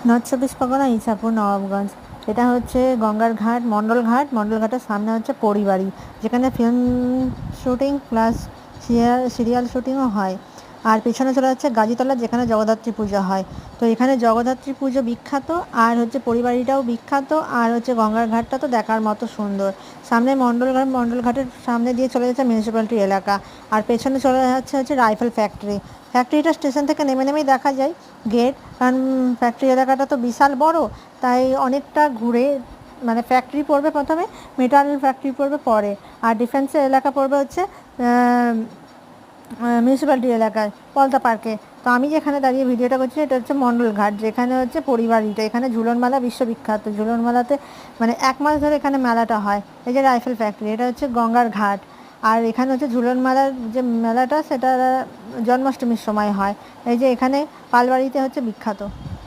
North চব্বিশ পরগনা, ইছাপুর, নবাবগঞ্জ। এটা হচ্ছে গঙ্গার ঘাট, মণ্ডল ঘাট। মণ্ডল ঘাটের সামনে হচ্ছে পরিবাড়ি, যেখানে ফিল্ম শুটিং প্লাস সিরিয়াল শুটিংও হয়। আর পেছনে চলে যাচ্ছে গাজীতলা, যেখানে জগদ্ধাত্রী পুজো হয়। তো এখানে জগদ্ধাত্রী পুজো বিখ্যাত, আর হচ্ছে পরিবাড়িটাও বিখ্যাত, আর হচ্ছে গঙ্গার ঘাটটা তো দেখার মতো সুন্দর। সামনে মণ্ডল ঘাট, মণ্ডল ঘাটের সামনে দিয়ে চলে যাচ্ছে মিউনিসিপ্যালিটি এলাকা, আর পেছনে চলে যাচ্ছে রাইফেল ফ্যাক্টরি। ফ্যাক্টরিটা স্টেশন থেকে নেমেই দেখা যায় গেট, কারণ ফ্যাক্টরি এলাকাটা তো বিশাল বড়, তাই অনেকটা ঘুরে মানে ফ্যাক্টরি পড়বে প্রথমে, মেটাল ফ্যাক্টরি পড়বে পরে, আর ডিফেন্সের এলাকা পড়বে হচ্ছে মিউনিসিপ্যালিটি এলাকায় পলতা পার্কে। তো আমি যেখানে দাঁড়িয়ে ভিডিওটা করছি এটা হচ্ছে মণ্ডল ঘাট, যেখানে হচ্ছে পরিবাড়িটা। এখানে ঝুলন মেলা বিশ্ববিখ্যাত, ঝুলন মেলাতে মানে 1 মাস ধরে এখানে মেলাটা হয়। এই যে রাইফেল ফ্যাক্টরি, এটা হচ্ছে গঙ্গার ঘাট। আর এখানে হচ্ছে ঝুলন মেলার যে মেলাটা, সেটা জন্মাষ্টমীর সময় হয়। এই যে এখানে পালবাড়িতে হচ্ছে বিখ্যাত।